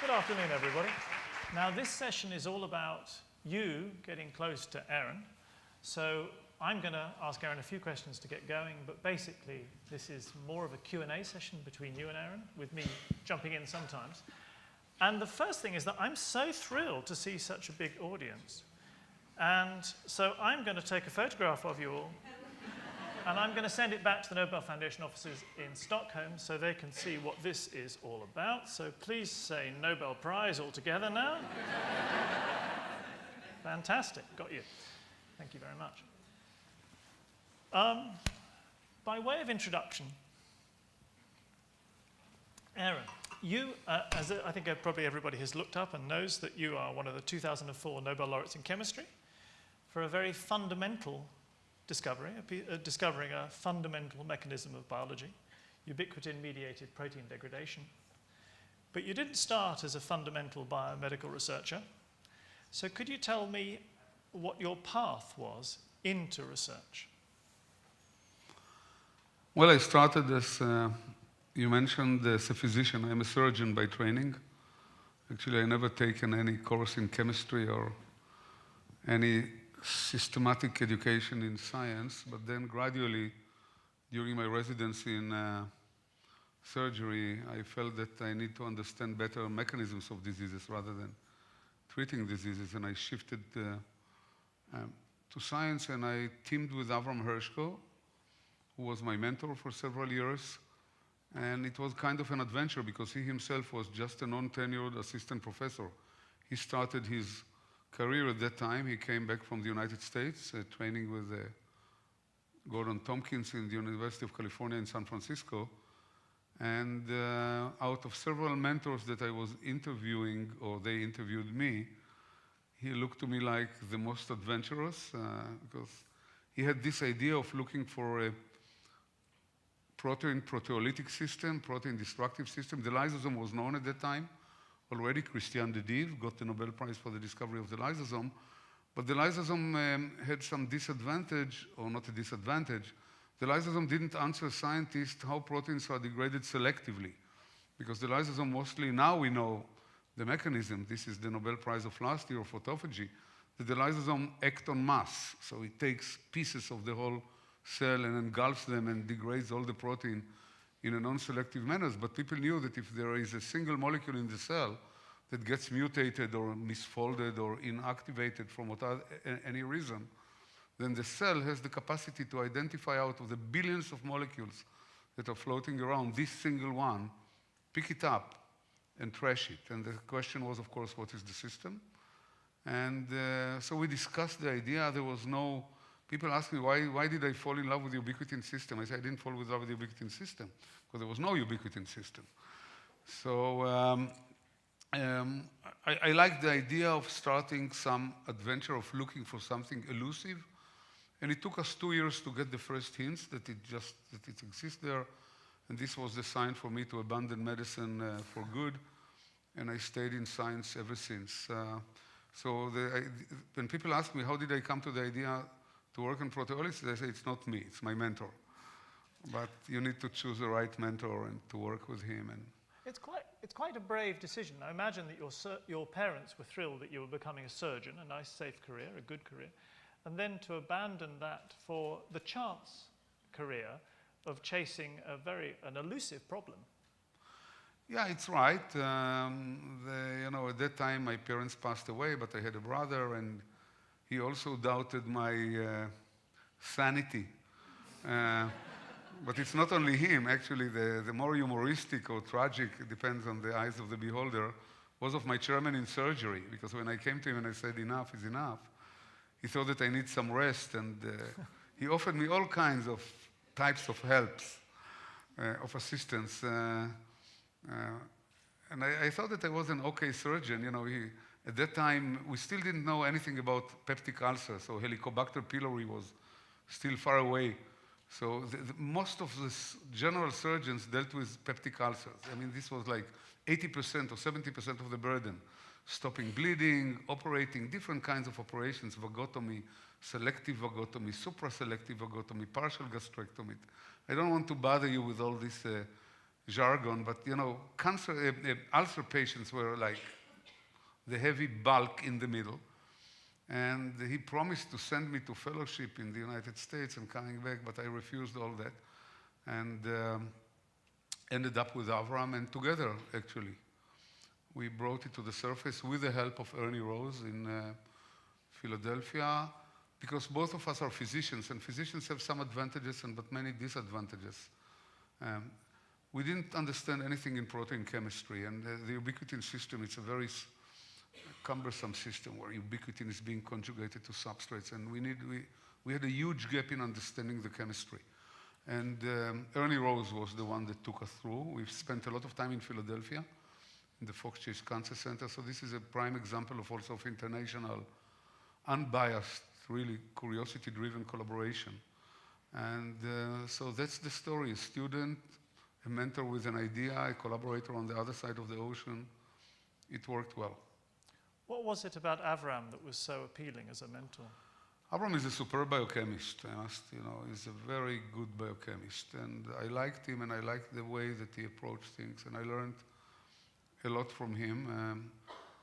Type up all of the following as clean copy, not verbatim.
Good afternoon, everybody. Now, this session is all about you getting close to Aaron. So I'm going to ask Aaron a few questions to get going, but basically this is more of a Q&A session between you and Aaron, with me jumping in sometimes. And the first thing is that I'm so thrilled to see such a big audience. And so I'm going to take a photograph of you all, and I'm going to send it back to the Nobel Foundation offices in Stockholm so they can see what this is all about. So please say Nobel Prize all together now. Fantastic, got you. Thank you very much. By way of introduction, Aaron, you, as I think probably everybody has looked up and knows that you are one of the 2004 Nobel Laureates in chemistry for a very fundamental discovery, discovering a fundamental mechanism of biology, ubiquitin-mediated protein degradation. But you didn't start as a fundamental biomedical researcher. So could you tell me what your path was into research? Well, I started as, you mentioned, as a physician. I'm a surgeon by training. Actually, I never taken any course in chemistry or any systematic education in science, but then gradually, during my residency in surgery, I felt that I need to understand better mechanisms of diseases rather than treating diseases, and I shifted to science, and I teamed with Avram Hershko, who was my mentor for several years, and it was kind of an adventure because he himself was just a non-tenured assistant professor. He started his career at that time. He came back from the United States, training with Gordon Tompkins in the University of California in San Francisco. And out of several mentors that I was interviewing, or they interviewed me, he looked to me like the most adventurous because he had this idea of looking for a proteolytic system, protein-destructive system. The lysosome was known at that time. Already, Christian de Dive got the Nobel Prize for the discovery of the lysosome. But the lysosome had some disadvantage, or not a disadvantage. The lysosome didn't answer scientists how proteins are degraded selectively. Because the lysosome mostly, now we know the mechanism. This is the Nobel Prize of last year for autophagy, that the lysosome acts on mass. So it takes pieces of the whole cell and engulfs them and degrades all the protein in a non-selective manner. But people knew that if there is a single molecule in the cell that gets mutated or misfolded or inactivated from any reason, then the cell has the capacity to identify out of the billions of molecules that are floating around this single one, pick it up and trash it. And the question was, of course, what is the system? And so we discussed the idea. There was no... People ask me, why did I fall in love with the ubiquitin system? I said, I didn't fall in love with the ubiquitin system, because there was no ubiquitin system. So I like the idea of starting some adventure of looking for something elusive. And it took us 2 years to get the first hints that it exists there. And this was the sign for me to abandon medicine for good. And I stayed in science ever since. When people ask me, how did I come to the idea to work on proteolysis, I say, it's not me, it's my mentor. But you need to choose the right mentor and to work with him. And it's quite a brave decision. I imagine that your parents were thrilled that you were becoming a surgeon, a nice, safe career, a good career, and then to abandon that for the chance career of chasing an elusive problem. Yeah, it's right. At that time, my parents passed away, but I had a brother, and he also doubted my sanity. But it's not only him. Actually, the more humoristic or tragic, it depends on the eyes of the beholder, was of my chairman in surgery. Because when I came to him and I said, enough is enough, he thought that I need some rest. And he offered me all kinds of types of helps, of assistance. And I thought that I was an okay surgeon. At that time, we still didn't know anything about peptic ulcer, so Helicobacter pylori was still far away. So most of the general surgeons dealt with peptic ulcers. I mean, this was like 80% or 70% of the burden. Stopping bleeding, operating different kinds of operations, vagotomy, selective vagotomy, supraselective vagotomy, partial gastrectomy. I don't want to bother you with all this jargon, but cancer, ulcer patients were like the heavy bulk in the middle. And he promised to send me to fellowship in the United States and coming back, but I refused all that. And ended up with Avram, and together, actually, we brought it to the surface with the help of Ernie Rose in Philadelphia, because both of us are physicians, and physicians have some advantages but many disadvantages. We didn't understand anything in protein chemistry, and the ubiquitin system, it's a very cumbersome system where ubiquitin is being conjugated to substrates, and we had a huge gap in understanding the chemistry. And Ernie Rose was the one that took us through. We've spent a lot of time in Philadelphia, in the Fox Chase Cancer Center, so this is a prime example of also of international, unbiased, really curiosity-driven collaboration. And so that's the story: a student, a mentor with an idea, a collaborator on the other side of the ocean. It worked well. What was it about Avram that was so appealing as a mentor? Avram is a superb biochemist. He's a very good biochemist. And I liked him, and I liked the way that he approached things. And I learned a lot from him,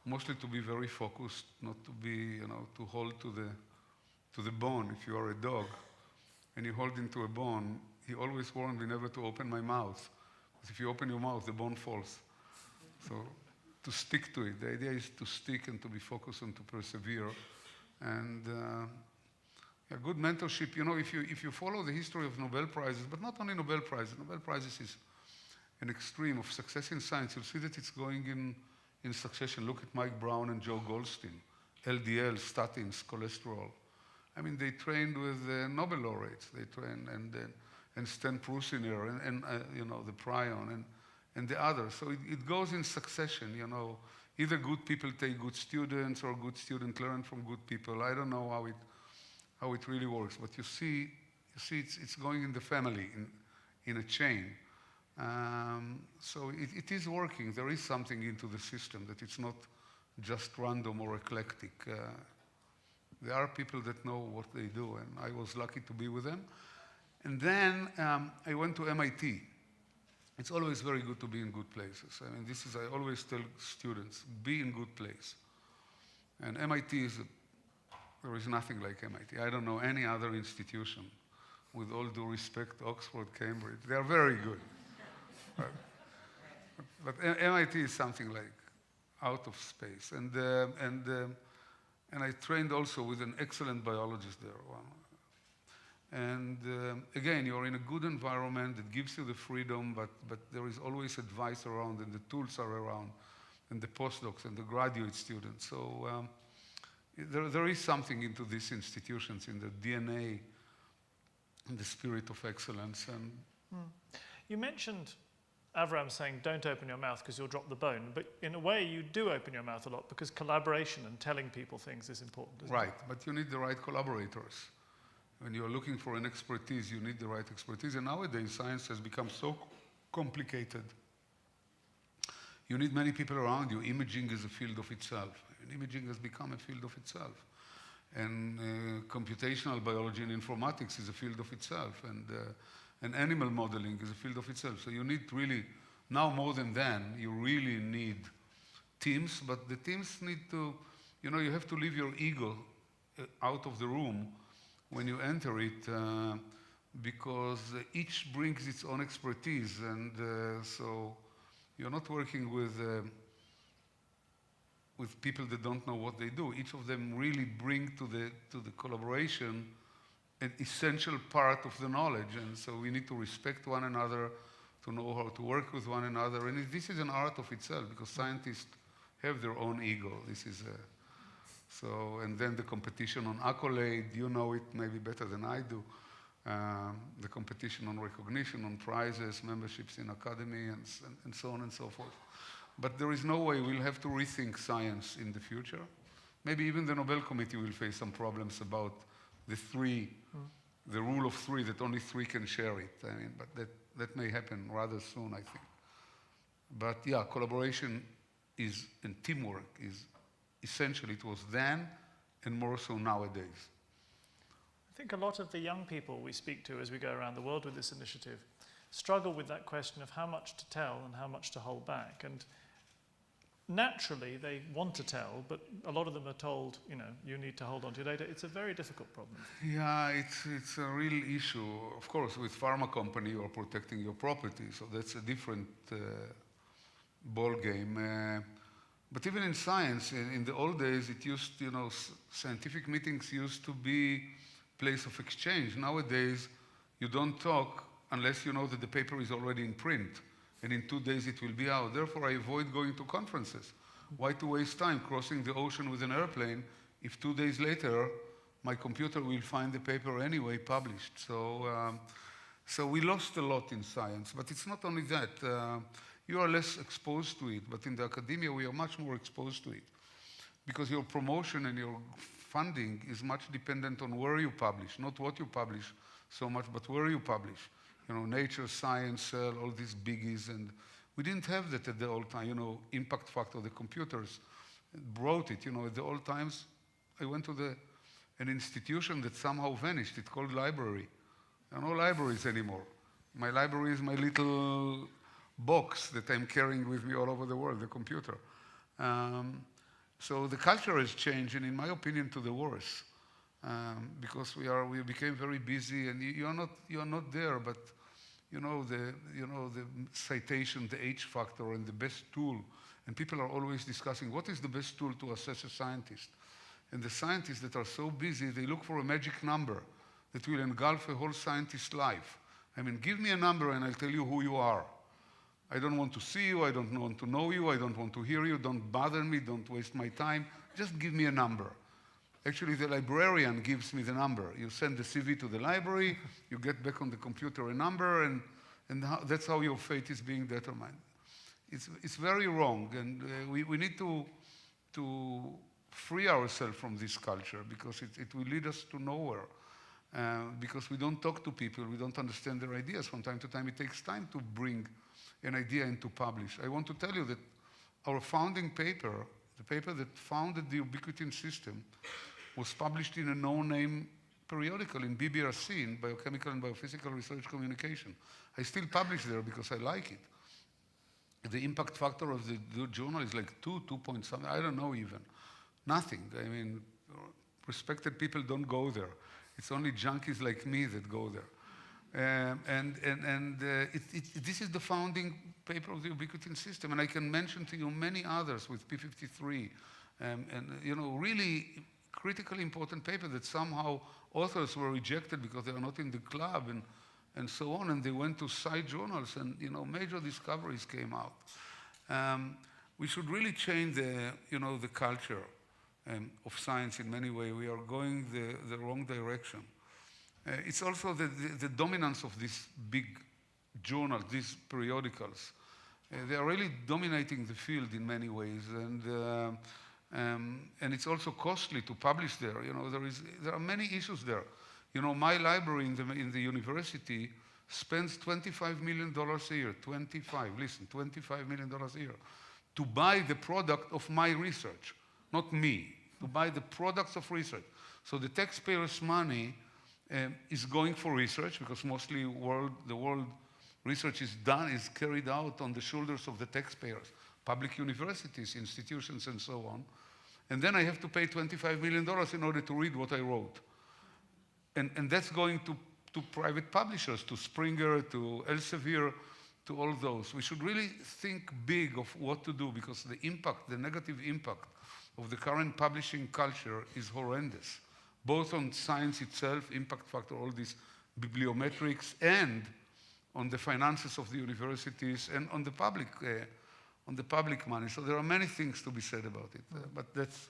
mostly to be very focused, not to be, to hold to the bone. If you are a dog and you hold into a bone, he always warned me never to open my mouth. Because if you open your mouth, the bone falls. So to stick to it. The idea is to stick and to be focused and to persevere. And a good mentorship, if you follow the history of Nobel Prizes, but not only Nobel Prizes, Nobel Prizes is an extreme of success in science. You'll see that it's going in succession. Look at Mike Brown and Joe Goldstein. LDL, statins, cholesterol. I mean, they trained with Nobel Laureates. They trained, and Stan Prusiner, and the Prion, and the others. So it goes in succession, Either good people take good students, or good students learn from good people. I don't know how it really works, but you see it's going in the family, in a chain. So it is working. There is something into the system, that it's not just random or eclectic. There are people that know what they do, and I was lucky to be with them. And then I went to MIT. It's always very good to be in good places. I mean, I always tell students, be in good place. And MIT there is nothing like MIT. I don't know any other institution, with all due respect, Oxford, Cambridge. They are very good. But MIT is something like out of space. And I trained also with an excellent biologist there. And again, you're in a good environment that gives you the freedom, but there is always advice around, and the tools are around, and the postdocs and the graduate students. So there is something into these institutions, in the DNA, in the spirit of excellence. And You mentioned Avram saying, don't open your mouth because you'll drop the bone. But in a way, you do open your mouth a lot, because collaboration and telling people things is important, isn't it? Right, but you need the right collaborators. When you're looking for an expertise, you need the right expertise. And nowadays, science has become so complicated. You need many people around you. Imaging is a field of itself. And imaging has become a field of itself. And computational biology and informatics is a field of itself. And animal modeling is a field of itself. So you need really, now more than then, you really need teams. But the teams need to, you have to leave your ego out of the room when you enter it, because each brings its own expertise, and so you're not working with people that don't know what they do. Each of them really bring to the collaboration an essential part of the knowledge, and so we need to respect one another, to know how to work with one another, and this is an art of itself, because scientists have their own ego. This is So, and then the competition on accolade, you know it maybe better than I do. The competition on recognition, on prizes, memberships in academy, and so on and so forth. But there is no way we'll have to rethink science in the future. Maybe even the Nobel Committee will face some problems about the rule of three, that only three can share it. I mean, but that may happen rather soon, I think. But yeah, collaboration and teamwork is essentially, it was then, and more so nowadays. I think a lot of the young people we speak to as we go around the world with this initiative struggle with that question of how much to tell and how much to hold back. And naturally, they want to tell, but a lot of them are told, you know, you need to hold on to your data. It's a very difficult problem. Yeah, it's a real issue. Of course, with pharma company, you are protecting your property, so that's a different ball game. But even in science, in the old days, it used, you know, scientific meetings used to be place of exchange. Nowadays, you don't talk unless you know that the paper is already in print, and in 2 days it will be out. Therefore, I avoid going to conferences. Why to waste time crossing the ocean with an airplane if 2 days later my computer will find the paper anyway published? So we lost a lot in science, but it's not only that. You are less exposed to it, but in the academia we are much more exposed to it because your promotion and your funding is much dependent on where you publish, not what you publish so much, but where you publish. You know, Nature, Science, all these biggies, and we didn't have that at the old time. You know, impact factor, the computers brought it. You know, at the old times, I went to an institution that somehow vanished. It's called library. There are no libraries anymore. My library is my little box that I'm carrying with me all over the world, the computer. So the culture has changed, and in my opinion, to the worse, because we became very busy, and you are not there. But you know the citation, the H factor, and the best tool, and people are always discussing what is the best tool to assess a scientist. And the scientists that are so busy, they look for a magic number that will engulf a whole scientist's life. I mean, give me a number and I'll tell you who you are. I don't want to see you, I don't want to know you, I don't want to hear you, don't bother me, don't waste my time, just give me a number. Actually, the librarian gives me the number. You send the CV to the library, you get back on the computer a number, and that's how your fate is being determined. It's very wrong, and we need to free ourselves from this culture, because it will lead us to nowhere. Because we don't talk to people, we don't understand their ideas. From time to time, it takes time to bring an idea and to publish. I want to tell you that our founding paper, the paper that founded the ubiquitin system, was published in a no-name periodical in BBRC, in Biochemical and Biophysical Research Communication. I still publish there because I like it. The impact factor of the journal is like 2 point something, I don't know even. Nothing. I mean, respected people don't go there. It's only junkies like me that go there. This is the founding paper of the ubiquitin system, and I can mention to you many others with P53, and you know, really critically important paper that somehow authors were rejected because they are not in the club and so on, and they went to side journals, and you know, major discoveries came out. We should really change the culture of science in many ways. We are going the wrong direction. It's also the dominance of these big journals, these periodicals. They are really dominating the field in many ways, and it's also costly to publish there. You know, there are many issues there. You know, my library in the university spends $25 million a year. $25 million a year to buy the product of my research, not me, to buy the products of research. So the taxpayers' money is going for research, because mostly the world research is carried out on the shoulders of the taxpayers, public universities, institutions, and so on. And then I have to pay $25 million in order to read what I wrote. And that's going to private publishers, to Springer, to Elsevier, to all those. We should really think big of what to do, because the negative impact of the current publishing culture is horrendous, both on science itself, impact factor, all these bibliometrics, and on the finances of the universities, and on the public money. So there are many things to be said about it, but that's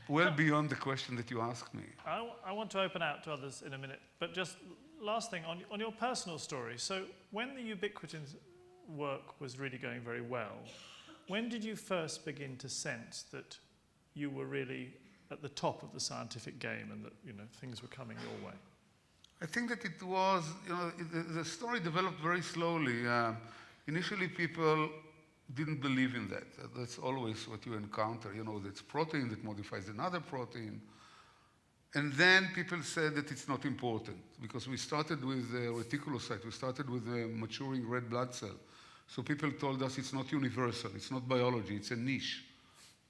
well beyond the question that you asked me. I want to open out to others in a minute, but just last thing, on your personal story. So when the ubiquitin work was really going very well, when did you first begin to sense that you were really at the top of the scientific game, and that, you know, things were coming your way? I think that it was, you know, the story developed very slowly. Initially, people didn't believe in that. That's always what you encounter. You know, that's protein that modifies another protein. And then people said that it's not important because we started with reticulocyte, we started with a maturing red blood cell. So people told us it's not universal, it's not biology, it's a niche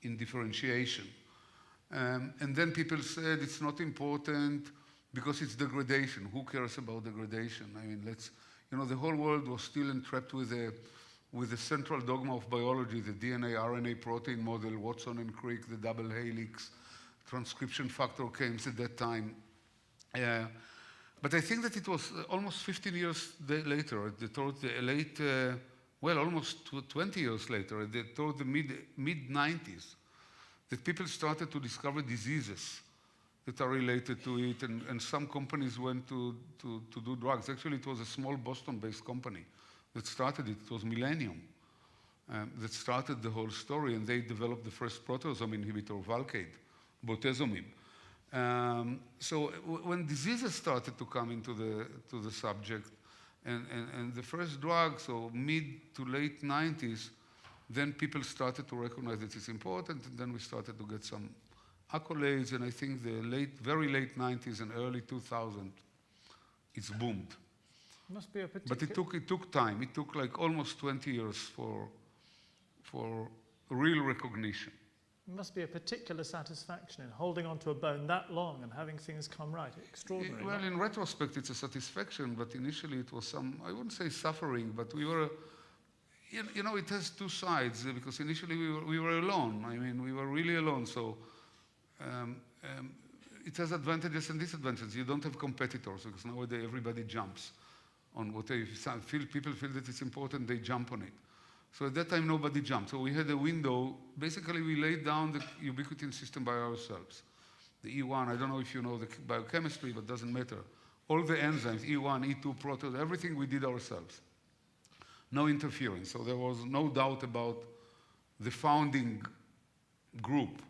in differentiation. And then people said it's not important because it's degradation. Who cares about degradation? I mean, the whole world was still entrapped with the central dogma of biology, the DNA, RNA, protein model, Watson and Crick, the double helix, transcription factor came at that time. But I think that it was almost 15 years later, toward the late, almost 20 years later, toward the mid-90s, that people started to discover diseases that are related to it, and some companies went to do drugs. Actually, it was a small Boston-based company that started it. It was Millennium that started the whole story, and they developed the first proteasome inhibitor, Valcade, bortezomib. So when diseases started to come into the subject, and the first drug, so mid to late 90s, then people started to recognize that it's important, and then we started to get some accolades, and I think the very late 90s and early 2000s, it's boomed. Must be a particular... But it took time. It took like almost 20 years for real recognition. There must be a particular satisfaction in holding on to a bone that long and having things come right. Extraordinary. Well, in retrospect, it's a satisfaction, but initially it was some, I wouldn't say suffering, but we were, it has two sides, because initially we were alone. I mean, we were really alone, so it has advantages and disadvantages. You don't have competitors, because nowadays everybody jumps on what people feel that it's important, they jump on it. So at that time, nobody jumped. So we had a window. Basically, we laid down the ubiquitin system by ourselves. The E1, I don't know if you know the biochemistry, but it doesn't matter. All the enzymes, E1, E2, protein, everything we did ourselves. No interference. So there was no doubt about the founding group.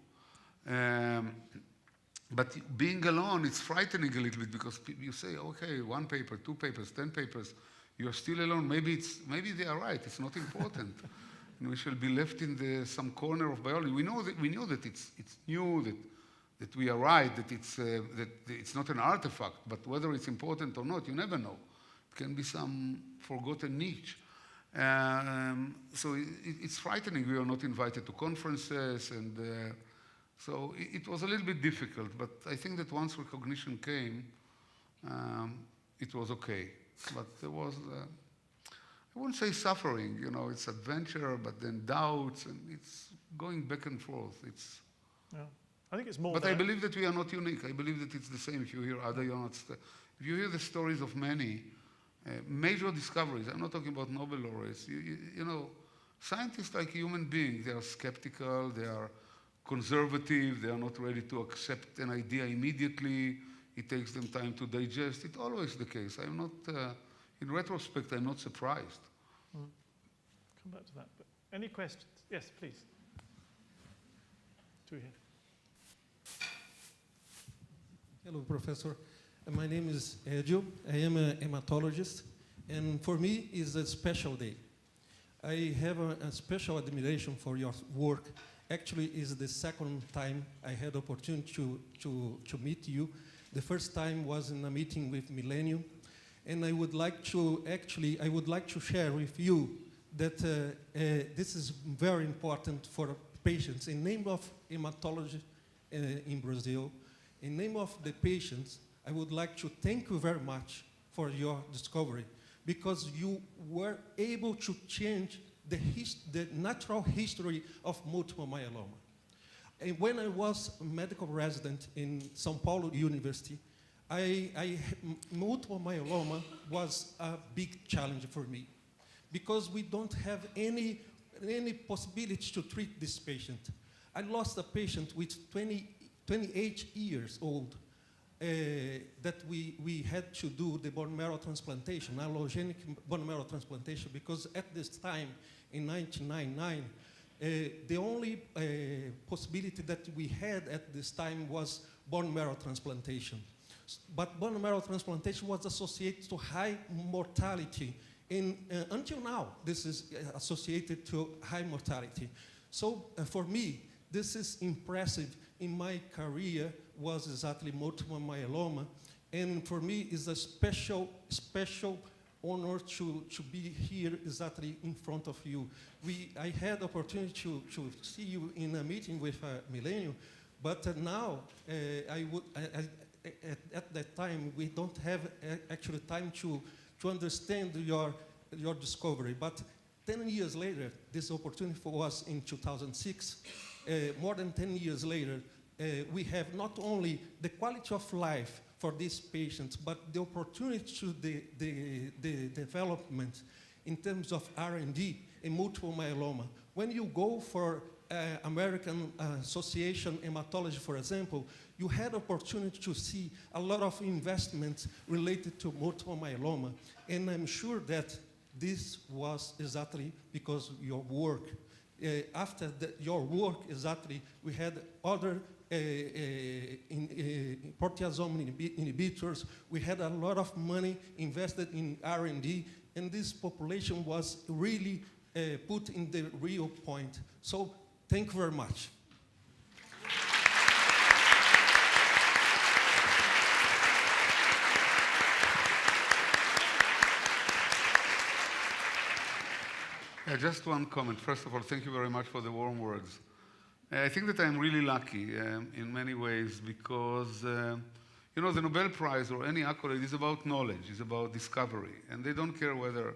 But being alone, it's frightening a little bit because you say, okay, 1 paper, 2 papers, 10 papers, you're still alone. Maybe they are right. It's not important. And we shall be left in some corner of biology. We know that it's new, that we are right, that it's not an artifact. But whether it's important or not, you never know. It can be some forgotten niche. So it's frightening. We are not invited to conferences, and so it was a little bit difficult. But I think that once recognition came, it was okay. But there was, I wouldn't say suffering, it's adventure, but then doubts, and it's going back and forth. Yeah. I think it's more. But I believe that we are not unique. I believe that it's the same if you hear other units. If you hear the stories of many major discoveries, I'm not talking about Nobel Laureates, scientists like human beings, they are skeptical, they are conservative, they are not ready to accept an idea immediately. It takes them time to digest. It's always the case. I'm not, in retrospect, I'm not surprised. Come back to that. But any questions? Yes, please. Do we hear? Hello, Professor. My name is Edio. I am a hematologist, and for me, it's a special day. I have a special admiration for your work. Actually, it's the second time I had the opportunity to meet you. The first time was in a meeting with Millennium, and I would like to share with you that this is very important for patients. In name of hematology in Brazil, in name of the patients, I would like to thank you very much for your discovery, because you were able to change the natural history of multiple myeloma. And when I was a medical resident in São Paulo University, multiple myeloma was a big challenge for me, because we don't have any possibility to treat this patient. I lost a patient with 28 years old that we had to do the bone marrow transplantation, allogenic bone marrow transplantation, because at this time, in 1999, the only possibility that we had at this time was bone marrow transplantation. But bone marrow transplantation was associated to high mortality. Until now, this is associated to high mortality. So for me, this is impressive in my career was exactly multiple myeloma. And for me, it's a special honor to be here exactly in front of you. I had opportunity to see you in a meeting with Millennium, but now at that time, we don't have actually time to understand your discovery. But 10 years later, this opportunity was in 2006. More than 10 years later, we have not only the quality of life for these patients, but the opportunity to the development in terms of R&D in multiple myeloma. When you go for American Association Hematology, for example, you had opportunity to see a lot of investments related to multiple myeloma. And I'm sure that this was exactly because of your work. After your work, exactly, we had other proteasome inhibitors. We had a lot of money invested in R&D, and this population was really put in the real point. So thank you very much. Yeah, just one comment. First of all, thank you very much for the warm words. I think that I'm really lucky in many ways because, you know, the Nobel Prize or any accolade is about knowledge, is about discovery. And they don't care whether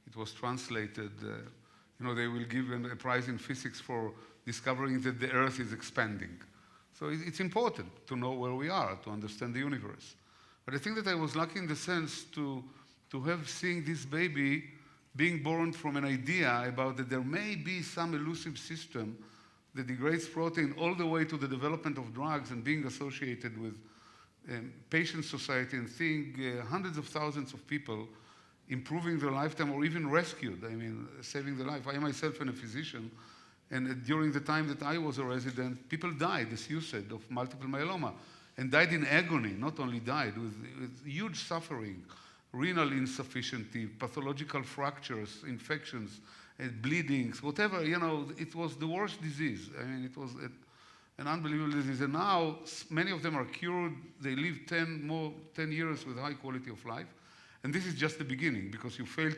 it was translated. You know, they will give a prize in physics for discovering that the Earth is expanding. So it's important to know where we are, to understand the universe. But I think that I was lucky in the sense to have seen this baby being born from an idea about that there may be some elusive system that degrades protein all the way to the development of drugs and being associated with patient society and seeing hundreds of thousands of people improving their lifetime or even rescued, I mean, saving their life. I myself am a physician, and during the time that I was a resident, people died, as you said, of multiple myeloma, and died in agony, not only died, with huge suffering, renal insufficiency, pathological fractures, infections, bleedings, whatever, you know, it was the worst disease. I mean, it was an unbelievable disease. And now, many of them are cured. They live 10 years with high quality of life. And this is just the beginning, because you failed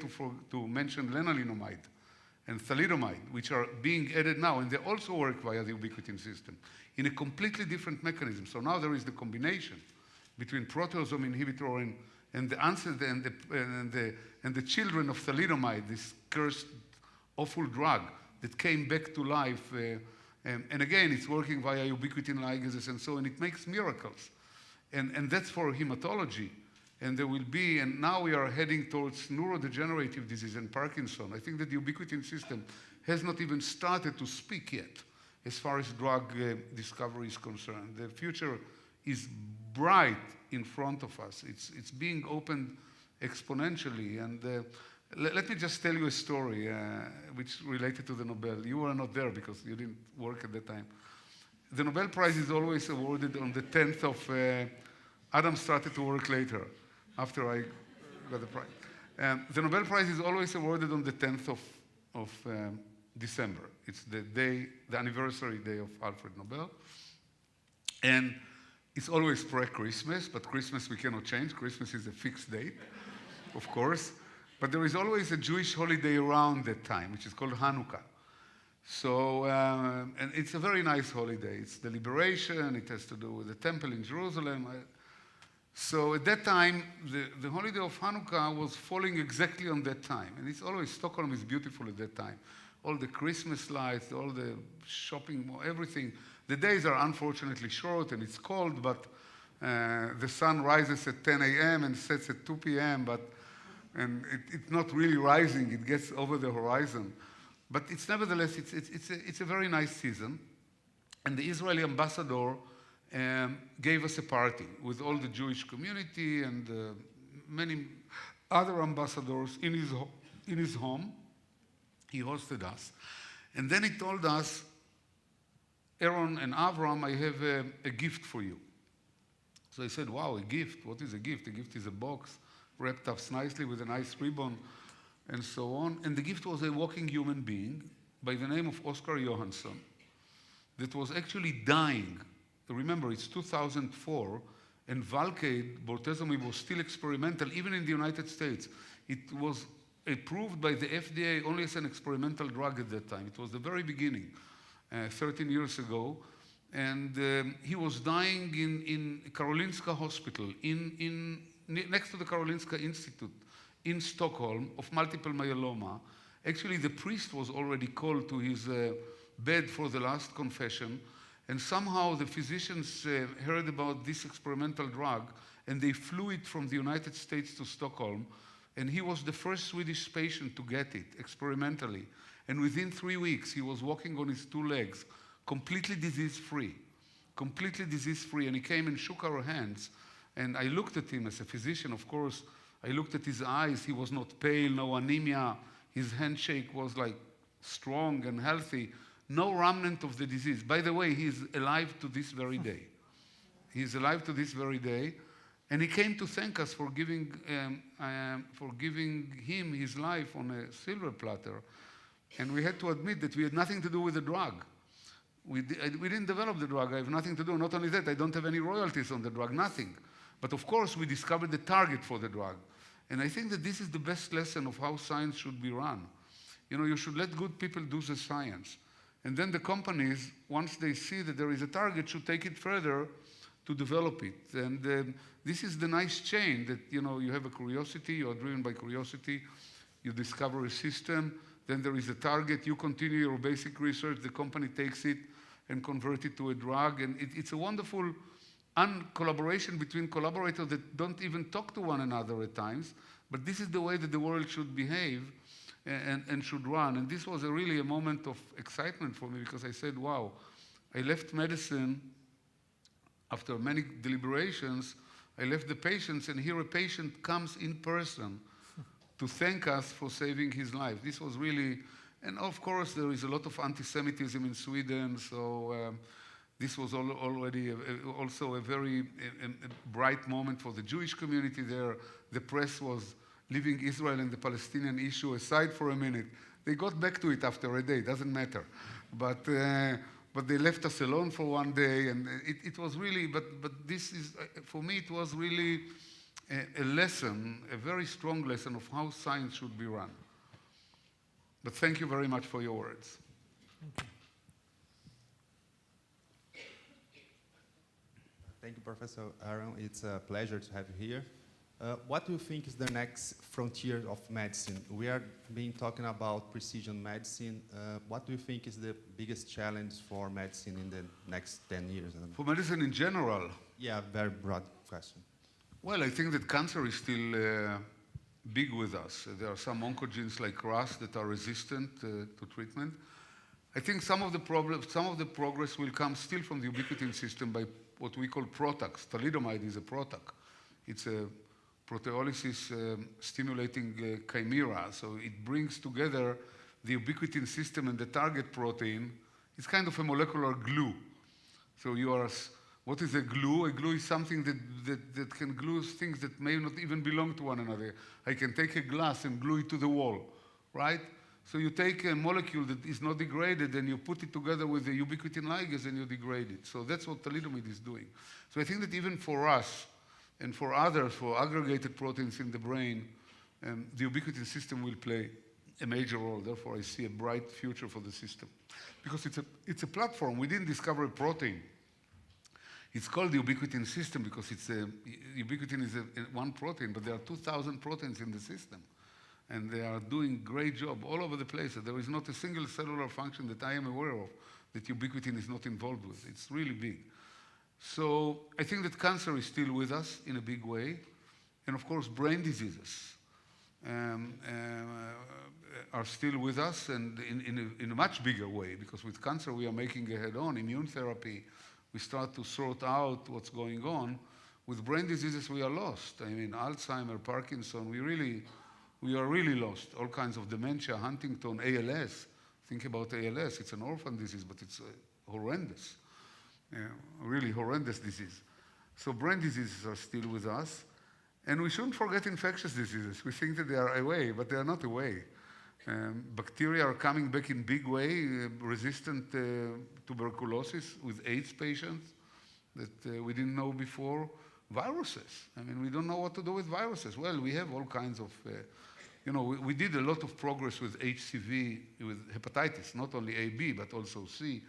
to mention lenalidomide and thalidomide, which are being added now, and they also work via the ubiquitin system in a completely different mechanism. So now there is the combination between proteasome inhibitor and the ancestor and the children of thalidomide, this cursed, awful drug that came back to life. And again, it's working via ubiquitin ligases and so on. It makes miracles. And that's for hematology. And there will be, and now we are heading towards neurodegenerative disease and Parkinson. I think that the ubiquitin system has not even started to speak yet as far as drug discovery is concerned. The future is bright in front of us. It's being opened exponentially. And let me just tell you a story which related to the Nobel. You were not there because you didn't work at the time. The Nobel Prize is always awarded on the 10th of, Adam started to work later, after I got the prize. The Nobel Prize is always awarded on the 10th of December. It's the anniversary day of Alfred Nobel. And it's always pre-Christmas, but Christmas we cannot change. Christmas is a fixed date, of course. But there is always a Jewish holiday around that time, which is called Hanukkah. So, and it's a very nice holiday. It's the liberation. It has to do with the temple in Jerusalem. So at that time, the holiday of Hanukkah was falling exactly on that time. And it's always, Stockholm is beautiful at that time. All the Christmas lights, all the shopping, everything. The days are unfortunately short and it's cold, but the sun rises at 10 a.m. and sets at 2 p.m., and it's not really rising, it gets over the horizon. But it's nevertheless, it's a very nice season. And the Israeli ambassador gave us a party with all the Jewish community and many other ambassadors in his home. He hosted us. And then he told us, Aaron and Avram, I have a gift for you. So I said, wow, a gift? What is a gift? A gift is a box wrapped up nicely with a nice ribbon and so on. And the gift was a walking human being by the name of Oscar Johansson that was actually dying. Remember, it's 2004, and Valcade, bortezomib, was still experimental, even in the United States. It was approved by the FDA only as an experimental drug at that time. It was the very beginning, 13 years ago. And he was dying in Karolinska Hospital, next to the Karolinska Institute in Stockholm, of multiple myeloma. Actually, the priest was already called to his bed for the last confession. And somehow the physicians heard about this experimental drug, and they flew it from the United States to Stockholm. And he was the first Swedish patient to get it experimentally. And within 3 weeks, he was walking on his 2 legs, completely disease-free, completely disease-free. And he came and shook our hands. And I looked at him as a physician, of course. I looked at his eyes. He was not pale, no anemia. His handshake was like strong and healthy. No remnant of the disease. By the way, he is alive to this very day. He is alive to this very day. And he came to thank us for giving him his life on a silver platter. And we had to admit that we had nothing to do with the drug. We didn't develop the drug. I have nothing to do. Not only that, I don't have any royalties on the drug, nothing. But of course, we discovered the target for the drug. And I think that this is the best lesson of how science should be run. You know, you should let good people do the science. And then the companies, once they see that there is a target, should take it further to develop it. And this is the nice chain that, you know, you have a curiosity, you are driven by curiosity, you discover a system, then there is a target, you continue your basic research, the company takes it and converts it to a drug. And it's a wonderful collaboration between collaborators that don't even talk to one another at times, but this is the way that the world should behave and should run. And this was really a moment of excitement for me, because I said, wow, I left medicine after many deliberations. I left the patients, and here a patient comes in person to thank us for saving his life. This was really, and of course there is a lot of anti-Semitism in Sweden, so this was already also a very bright moment for the Jewish community there. The press was leaving Israel and the Palestinian issue aside for a minute. They got back to it after a day, doesn't matter. But they left us alone for one day, and it was really, but this is, for me, it was really a lesson, a very strong lesson of how science should be run. But thank you very much for your words. Thank you, Professor Aaron. It's a pleasure to have you here. What do you think is the next frontier of medicine? We are being talking about precision medicine. What do you think is the biggest challenge for medicine in the next 10 years? For medicine in general? Yeah, very broad question. Well, I think that cancer is still big with us. There are some oncogenes like RAS that are resistant to treatment. I think some of the progress will come still from the ubiquitin system by what we call PROTACs. Thalidomide is a PROTAC. It's a proteolysis stimulating chimera. So it brings together the ubiquitin system and the target protein. It's kind of a molecular glue. So you are, what is a glue? A glue is something that can glue things that may not even belong to one another. I can take a glass and glue it to the wall, right? So you take a molecule that is not degraded and you put it together with the ubiquitin ligase and you degrade it. So that's what thalidomide is doing. So I think that even for us and for others, for aggregated proteins in the brain, the ubiquitin system will play a major role. Therefore, I see a bright future for the system. Because it's a platform. We didn't discover a protein. It's called the ubiquitin system because ubiquitin is one protein, but there are 2,000 proteins in the system. And they are doing a great job all over the place. There is not a single cellular function that I am aware of that ubiquitin is not involved with. It's really big. So I think that cancer is still with us in a big way. And of course, brain diseases are still with us, and in a much bigger way, because with cancer we are making a head-on immune therapy. We start to sort out what's going on. With brain diseases, we are lost. I mean, Alzheimer, Parkinson, we are really lost. All kinds of dementia, Huntington, ALS. Think about ALS. It's an orphan disease, but it's horrendous. Really horrendous disease. So brain diseases are still with us. And we shouldn't forget infectious diseases. We think that they are away, but they are not away. Bacteria are coming back in big way, resistant tuberculosis with AIDS patients that we didn't know before. Viruses. I mean, we don't know what to do with viruses. Well, we have all kinds of, we did a lot of progress with HCV, with hepatitis, not only A, B, but also C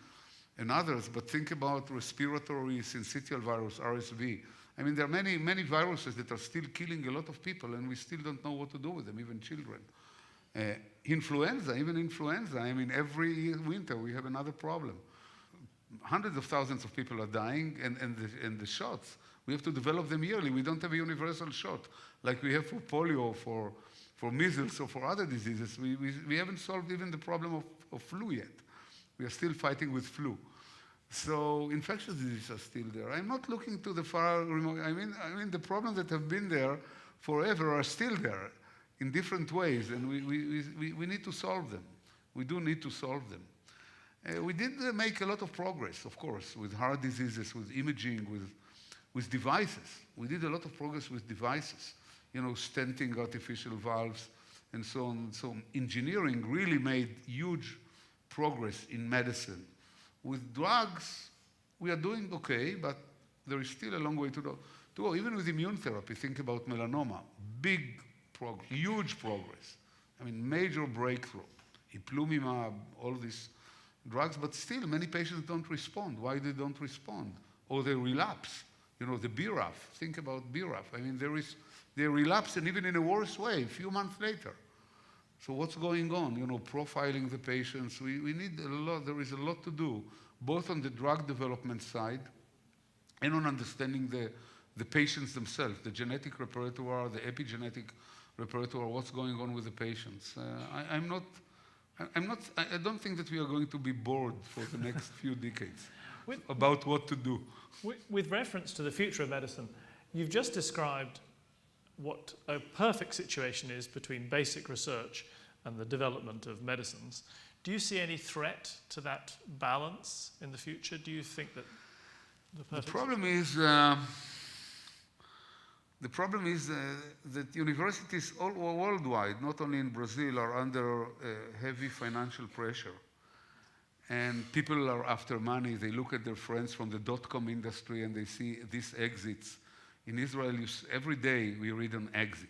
and others. But think about respiratory syncytial virus, RSV. I mean, there are many, many viruses that are still killing a lot of people, and we still don't know what to do with them, even children. Influenza, even influenza. I mean, every winter we have another problem. Hundreds of thousands of people are dying, and the shots, we have to develop them yearly. We don't have a universal shot like we have for polio, for measles, or for other diseases. We haven't solved even the problem of flu yet. We are still fighting with flu. So infectious diseases are still there. I'm not looking to the far remote. I mean, the problems that have been there forever are still there in different ways, and we need to solve them. We do need to solve them. We did make a lot of progress, of course, with heart diseases, with imaging, with devices. We did a lot of progress with devices, stenting artificial valves and so on. So engineering really made huge progress in medicine. With drugs, we are doing okay, but there is still a long way to go. Even with immune therapy, think about melanoma, big progress, huge progress. I mean, major breakthrough. Ipilimumab, all these drugs, but still many patients don't respond. Why they don't respond? Or they relapse. The BRAF, think about BRAF. I mean, they relapse, and even in a worse way, a few months later. So what's going on? Profiling the patients. We need a lot, there is a lot to do, both on the drug development side and on understanding the patients themselves, the genetic repertoire, the epigenetic repertoire, what's going on with the patients. I don't think that we are going to be bored for the next few decades about what to do. With reference to the future of medicine, you've just described what a perfect situation is between basic research and the development of medicines. Do you see any threat to that balance in the future? Do you think that the problem is that universities all worldwide, not only in Brazil, are under heavy financial pressure. And people are after money. They look at their friends from the dot-com industry and they see these exits. In Israel, every day we read an exit.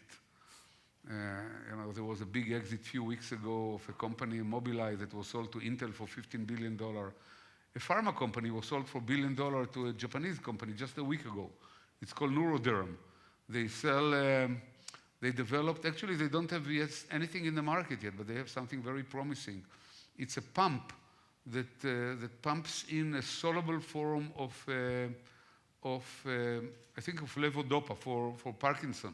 There was a big exit a few weeks ago of a company, Mobileye, that was sold to Intel for $15 billion. A pharma company was sold for $1 billion to a Japanese company just a week ago. It's called Neuroderm. They sell, they developed, actually they don't have yet anything in the market yet, but they have something very promising. It's a pump that pumps in a soluble form of I think of levodopa for Parkinson.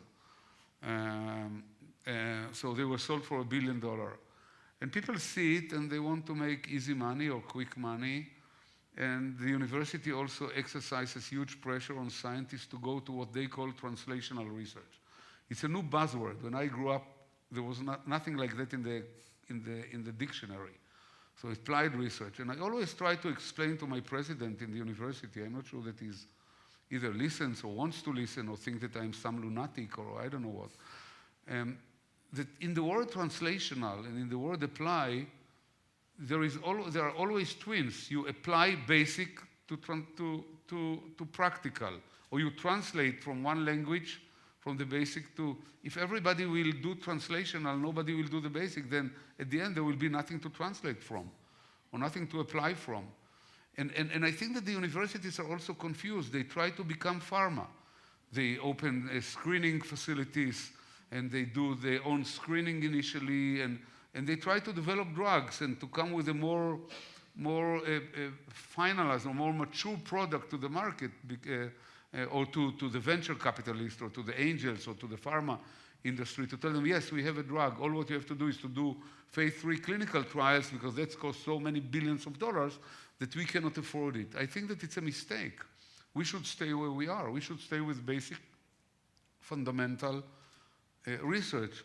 So they were sold for $1 billion. And people see it and they want to make easy money or quick money. And the university also exercises huge pressure on scientists to go to what they call translational research. It's a new buzzword. When I grew up, there was nothing like that in the dictionary. So applied research. And I always try to explain to my president in the university, I'm not sure that he's either listens or wants to listen or think that I'm some lunatic or I don't know what, that in the word translational and in the word apply, there are always twins. You apply basic to practical, or you translate from one language, from the basic to, if everybody will do translational, nobody will do the basic, then at the end there will be nothing to translate from, or nothing to apply from. And I think that the universities are also confused. They try to become pharma. They open screening facilities, and they do their own screening initially, and they try to develop drugs and to come with a more finalized or more mature product to the market, or to the venture capitalist or to the angels or to the pharma industry, to tell them, yes, we have a drug. All what you have to do is to do phase 3 clinical trials, because that's cost so many billions of dollars that we cannot afford it. I think that it's a mistake. We should stay where we are. We should stay with basic, fundamental research.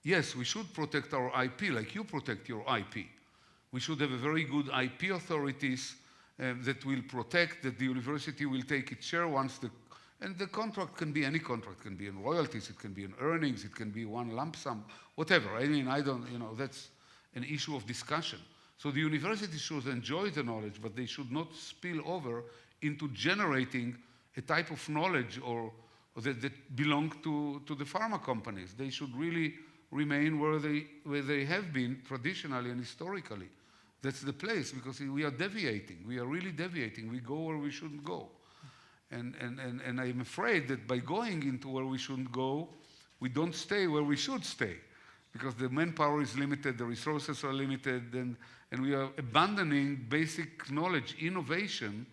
Yes, we should protect our IP like you protect your IP. We should have a very good IP authorities that will protect, that the university will take its share once and the contract can be any contract. It can be in royalties, it can be in earnings, it can be one lump sum, whatever. I mean, I don't, an issue of discussion. So the university should enjoy the knowledge, but they should not spill over into generating a type of knowledge or that belong to the pharma companies. They should really remain where they have been traditionally and historically. That's the place, because we are deviating. We are really deviating. We go where we shouldn't go. And I'm afraid that by going into where we shouldn't go, we don't stay where we should stay, because the manpower is limited, the resources are limited, and we are abandoning basic knowledge, innovation,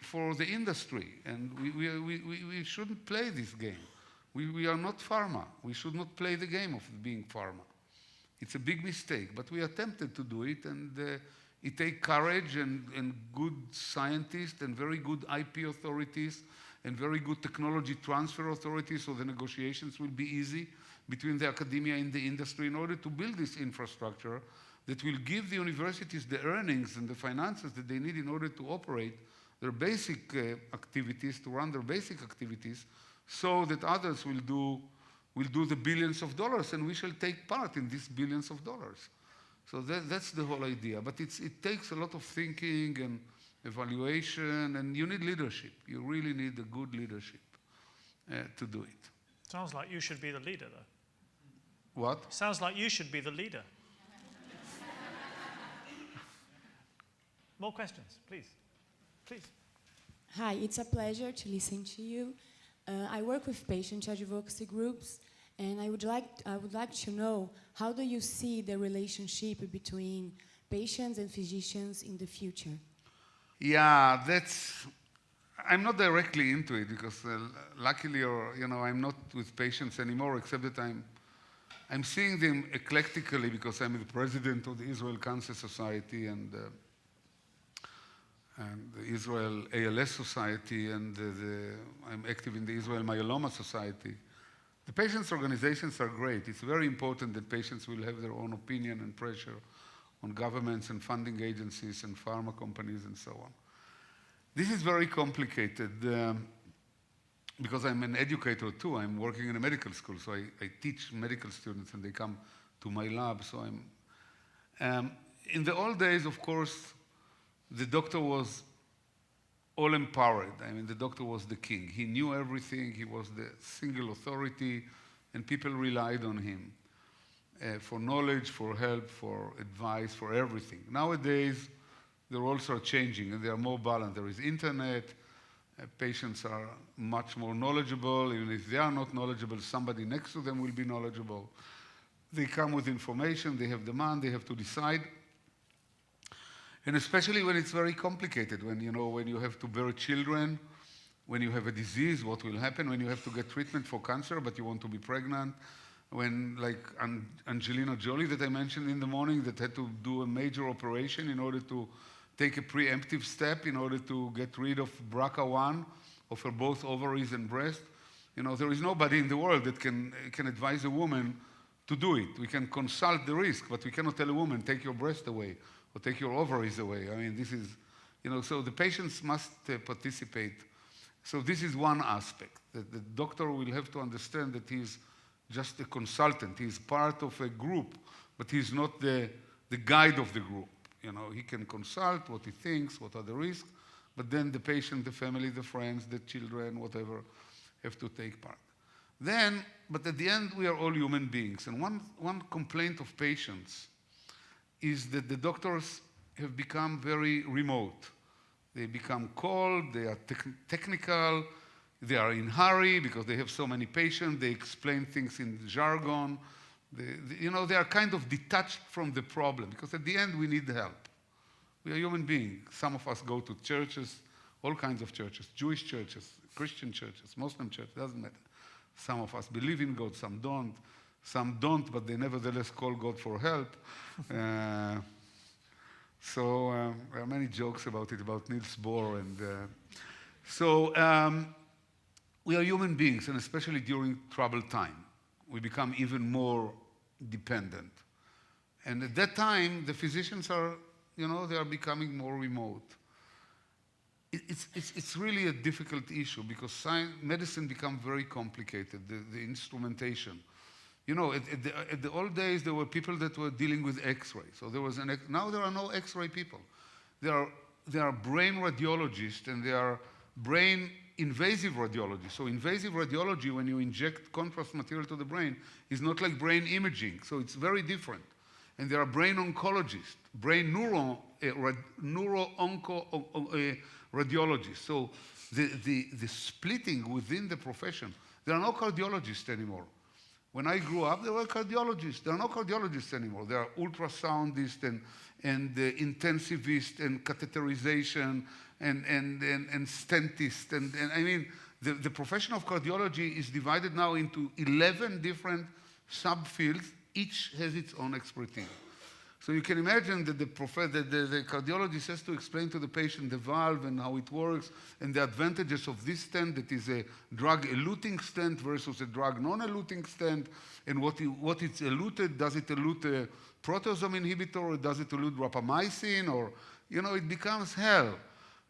for the industry. And we shouldn't play this game. We are not pharma. We should not play the game of being pharma. It's a big mistake, but we are tempted to do it, and it takes courage and good scientists and very good IP authorities and very good technology transfer authorities, so the negotiations will be easy between the academia and the industry in order to build this infrastructure that will give the universities the earnings and the finances that they need in order to operate their basic activities, to run their basic activities, so that others will do the billions of dollars, and we shall take part in these billions of dollars. So that's the whole idea. But it takes a lot of thinking and evaluation, and you need leadership. You really need a good leadership to do it. Sounds like you should be the leader, though. What? Sounds like you should be the leader. More questions, please. Please. Hi, it's a pleasure to listen to you. I work with patient advocacy groups, and I would like to know, how do you see the relationship between patients and physicians in the future? Yeah, I'm not directly into it, because luckily, I'm not with patients anymore, except that I'm seeing them eclectically, because I'm the president of the Israel Cancer Society and the Israel ALS Society, and I'm active in the Israel Myeloma Society. The patients' organizations are great. It's very important that patients will have their own opinion and pressure on governments and funding agencies and pharma companies and so on. This is very complicated because I'm an educator too. I'm working in a medical school, so I teach medical students and they come to my lab. So in the old days, of course, the doctor was all empowered. I mean, the doctor was the king. He knew everything. He was the single authority, and people relied on him for knowledge, for help, for advice, for everything. Nowadays, the roles are changing, and they are more balanced. There is internet. Patients are much more knowledgeable. Even if they are not knowledgeable, somebody next to them will be knowledgeable. They come with information. They have demand. They have to decide. And especially when it's very complicated, when you have to bear children, when you have a disease, what will happen, when you have to get treatment for cancer, but you want to be pregnant, when, like Angelina Jolie that I mentioned in the morning, that had to do a major operation in order to take a preemptive step in order to get rid of BRCA1, of her both ovaries and breast. There is nobody in the world that can advise a woman to do it. We can consult the risk, but we cannot tell a woman, take your breast away, or take your ovaries away. I mean, this is, so the patients must participate. So this is one aspect, that the doctor will have to understand that he's just a consultant. He's part of a group, but he's not the guide of the group. He can consult what he thinks, what are the risks, but then the patient, the family, the friends, the children, whatever, have to take part. But at the end, we are all human beings. And one complaint of patients is that the doctors have become very remote. They become cold, they are technical, they are in hurry because they have so many patients, they explain things in jargon. They are kind of detached from the problem, because at the end we need help. We are human beings. Some of us go to churches, all kinds of churches, Jewish churches, Christian churches, Muslim churches, doesn't matter. Some of us believe in God, some don't. Some don't, but they nevertheless call God for help. So there are many jokes about it, about Niels Bohr. We are human beings, and especially during troubled time, we become even more dependent. And at that time, the physicians are, they are becoming more remote. It's really a difficult issue, because medicine becomes very complicated, the instrumentation. You know, at the old days, there were people that were dealing with X-ray. So there was now there are no X-ray people. There are brain radiologists and there are brain invasive radiology. So invasive radiology, when you inject contrast material to the brain, is not like brain imaging. So it's very different. And there are brain oncologists, brain neuro-onco radiologists. So the splitting within the profession, there are no cardiologists anymore. When I grew up, there were cardiologists. There are no cardiologists anymore. There are ultrasoundists and intensivists and catheterization and stentists. And I mean, the profession of cardiology is divided now into 11 different subfields. Each has its own expertise. So you can imagine that the cardiologist has to explain to the patient the valve and how it works and the advantages of this stent that is a drug-eluting stent versus a drug non-eluting stent, and what it's eluted. Does it elute a proteasome inhibitor, or does it elute rapamycin, or, you know, it becomes hell.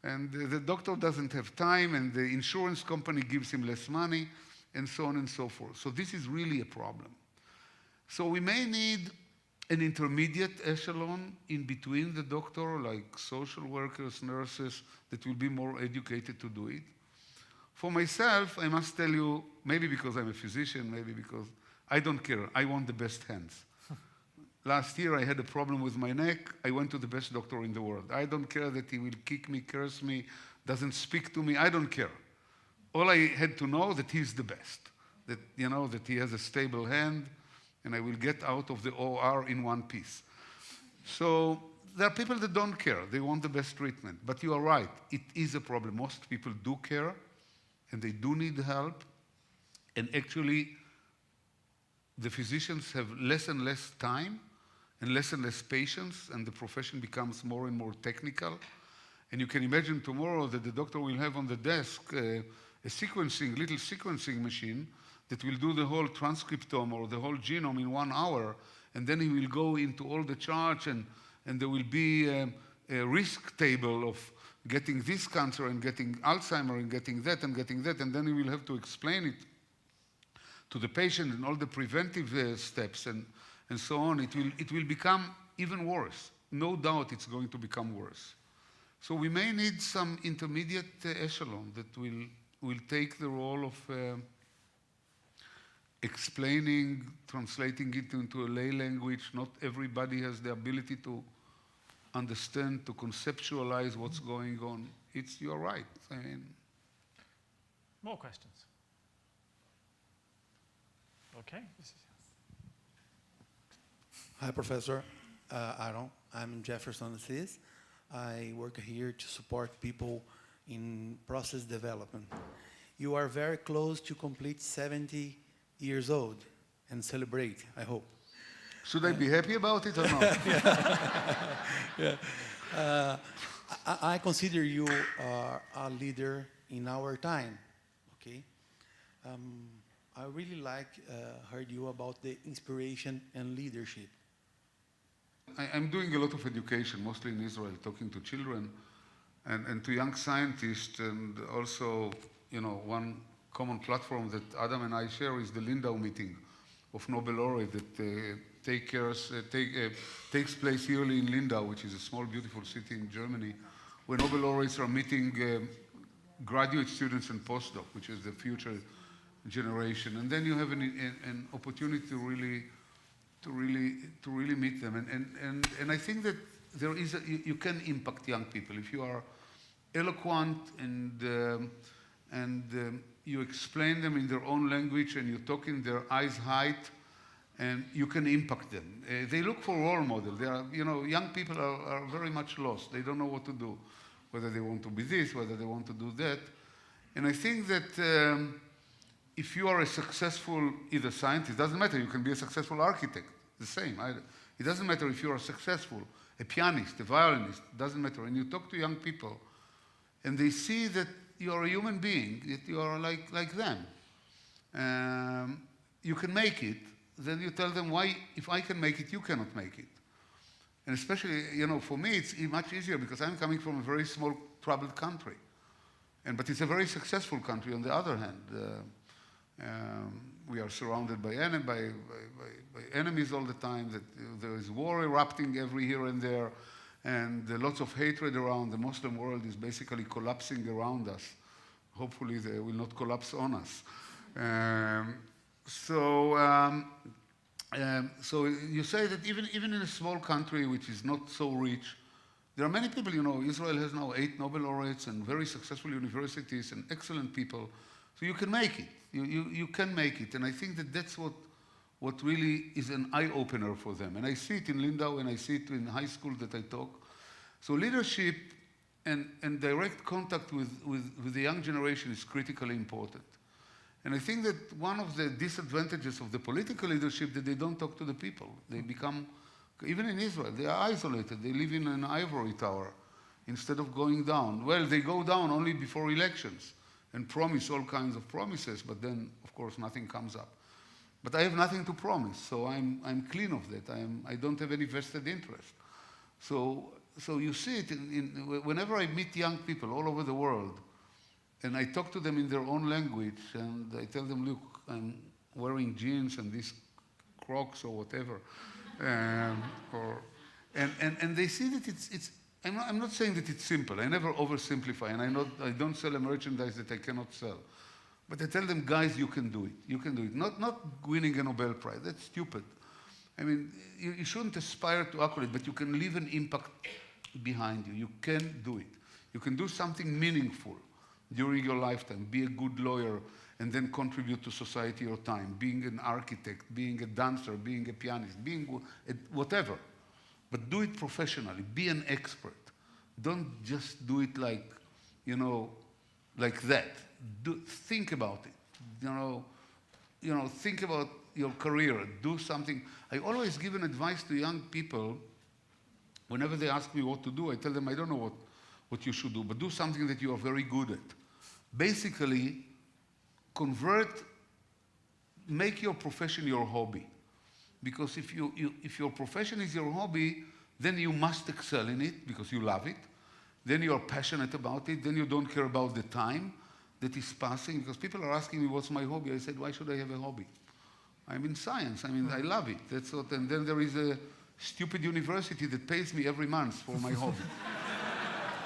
And the doctor doesn't have time, and the insurance company gives him less money, and so on and so forth. So this is really a problem. So we may need an intermediate echelon in between the doctor, like social workers, nurses, that will be more educated to do it. For myself, I must tell you, maybe because I'm a physician, maybe because I don't care. I want the best hands. Last year, I had a problem with my neck. I went to the best doctor in the world. I don't care that he will kick me, curse me, doesn't speak to me. I don't care. All I had to know that he's the best, that, you know, that he has a stable hand, and I will get out of the OR in one piece. So there are people that don't care. They want the best treatment. But you are right. It is a problem. Most people do care, and they do need help. And actually, the physicians have less and less time and less patience, and the profession becomes more and more technical. And you can imagine tomorrow that the doctor will have on the desk a little sequencing machine that will do the whole transcriptome or the whole genome in 1 hour, and then he will go into all the charts, and there will be a risk table of getting this cancer and getting Alzheimer and getting that, and then he will have to explain it to the patient and all the preventive steps and so on. It will become even worse. No doubt it's going to become worse. So we may need some intermediate echelon that will take the role of explaining, translating it into a lay language. Not everybody has the ability to understand, to conceptualize what's going on. You're right. I mean, More questions? Okay. Hi, Professor Aaron. I'm Jefferson Assis. I work here to support people in process development. You are very close to complete 70 years old and celebrate, I hope. should I be happy about it or not? Yeah. I consider you a leader in our time, okay? I really heard you about the inspiration and leadership. I'm doing a lot of education, mostly in Israel, talking to children and to young scientists, and also, you know, one common platform that Adam and I share is the Lindau meeting of Nobel Laureate that takes place yearly in Lindau, which is a small, beautiful city in Germany, where Nobel Laureates are meeting graduate students and postdoc, which is the future generation. And then you have an opportunity to really meet them. And I think that you can impact young people if you are eloquent and you explain them in their own language and you talk in their eyes height, and you can impact them. They look for role models. They are, you know, young people are very much lost. They don't know what to do, whether they want to be this, whether they want to do that. And I think that if you are a successful either scientist, doesn't matter, you can be a successful architect, the same. It doesn't matter if you are successful, a pianist, a violinist, doesn't matter. And you talk to young people, and they see that you are a human being, that you are like them. You can make it. Then you tell them, why, if I can make it, you cannot make it. And especially, you know, for me, it's much easier because I'm coming from a very small, troubled country. But it's a very successful country on the other hand. we are surrounded by enemies all the time, that there is war erupting every here and there, and lots of hatred around. The Muslim world is basically collapsing around us. Hopefully they will not collapse on us. So you say that even in a small country which is not so rich, there are many people, Israel has now 8 Nobel Laureates and very successful universities and excellent people. So you can make it. You can make it. And I think that that's what really is an eye-opener for them. And I see it in Lindau and I see it in high school that I talk. So leadership and direct contact with the young generation is critically important. And I think that one of the disadvantages of the political leadership that they don't talk to the people. They become, even in Israel, they are isolated. They live in an ivory tower instead of going down. Well, they go down only before elections and promise all kinds of promises, but then, of course, nothing comes up. But I have nothing to promise, so I'm clean of that. I don't have any vested interest. So you see it whenever I meet young people all over the world, and I talk to them in their own language, and I tell them, look, I'm wearing jeans and these Crocs or whatever, and they see that it's I'm not saying that it's simple. I never oversimplify, and I don't sell a merchandise that I cannot sell. But I tell them, guys, you can do it. You can do it. Not winning a Nobel Prize. That's stupid. I mean, you shouldn't aspire to accolade, but you can leave an impact behind you. You can do it. You can do something meaningful during your lifetime. Be a good lawyer and then contribute to society your time. Being an architect, being a dancer, being a pianist, being whatever. But do it professionally. Be an expert. Don't just do it like that. Think about it. Think about your career. Do something. I always give an advice to young people. Whenever they ask me what to do, I tell them I don't know what you should do, but do something that you are very good at. Basically, make your profession your hobby. Because if your profession is your hobby, then you must excel in it because you love it. Then you are passionate about it. Then you don't care about the time that is passing. Because people are asking me, what's my hobby? I said, why should I have a hobby? I'm in science. I love it. That's what. And then there is a stupid university that pays me every month for my hobby.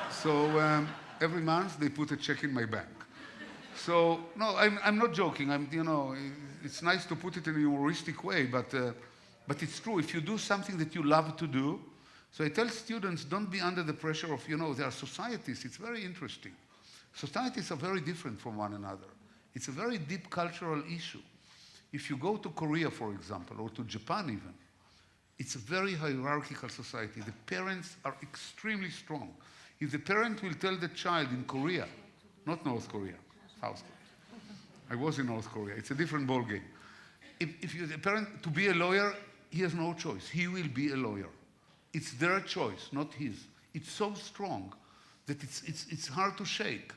So every month they put a check in my bank. So no, I'm not joking. It's nice to put it in a humoristic way, but it's true. If you do something that you love to do, so I tell students, don't be under the pressure of, there are societies. It's very interesting. Societies are very different from one another. It's a very deep cultural issue. If you go to Korea, for example, or to Japan even, it's a very hierarchical society. The parents are extremely strong. If the parent will tell the child in Korea, not North Korea, South Korea. I was in North Korea. It's a different ballgame. If you're the parent to be a lawyer, he has no choice. He will be a lawyer. It's their choice, not his. It's so strong that it's hard to shake.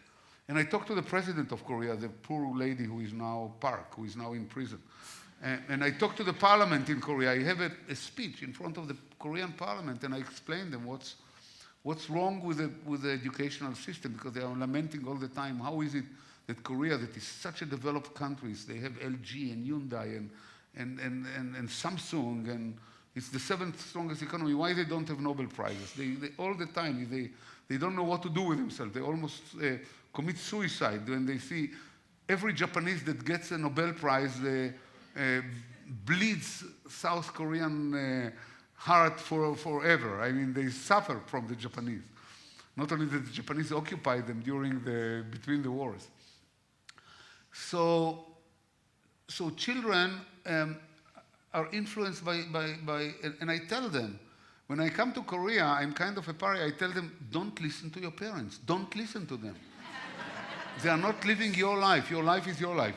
And I talked to the president of Korea, the poor lady who is now Park, who is now in prison. And I talked to the parliament in Korea. I have a speech in front of the Korean parliament, and I explained them what's wrong with the educational system, because they are lamenting all the time. How is it that Korea, that is such a developed country, they have LG and Hyundai and Samsung, and it's the 7th strongest economy. Why they don't have Nobel Prizes? They all the time, they don't know what to do with themselves. They almost commit suicide when they see every Japanese that gets a Nobel Prize bleeds South Korean heart forever. I mean, they suffer from the Japanese. Not only that the Japanese occupied them between the wars. So children are influenced by, and I tell them, when I come to Korea, I'm kind of a pariah. I tell them, don't listen to your parents. Don't listen to them. They are not living your life. Your life is your life.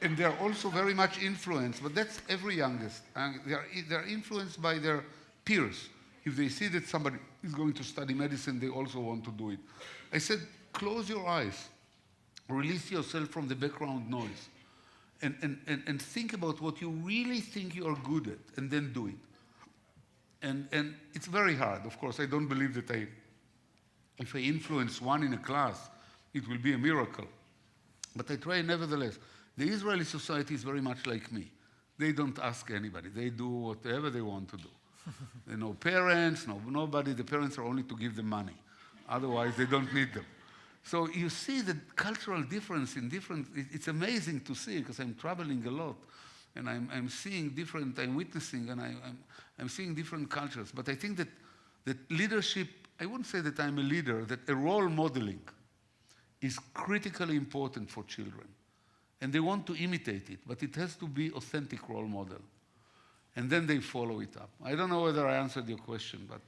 And they're also very much influenced, but that's every youngest. They're influenced by their peers. If they see that somebody is going to study medicine, they also want to do it. I said, close your eyes. Release yourself from the background noise. And think about what you really think you are good at, and then do it. And it's very hard. Of course, I don't believe that if I influence one in a class, it will be a miracle. But I try nevertheless. The Israeli society is very much like me. They don't ask anybody. They do whatever they want to do. There are no parents, nobody. The parents are only to give them money. Otherwise, they don't need them. So you see the cultural difference in different, it's amazing to see because I'm traveling a lot and I'm seeing different, I'm witnessing and I'm seeing different cultures. But I think that leadership, I wouldn't say that I'm a leader, that a role modeling is critically important for children. And they want to imitate it, but it has to be authentic role model. And then they follow it up. I don't know whether I answered your question, but.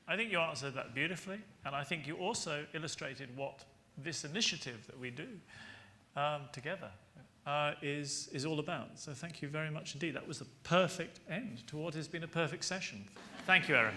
I think you answered that beautifully, and I think you also illustrated what this initiative that we do together is all about. So thank you very much indeed. That was the perfect end to what has been a perfect session. Thank you, Aaron.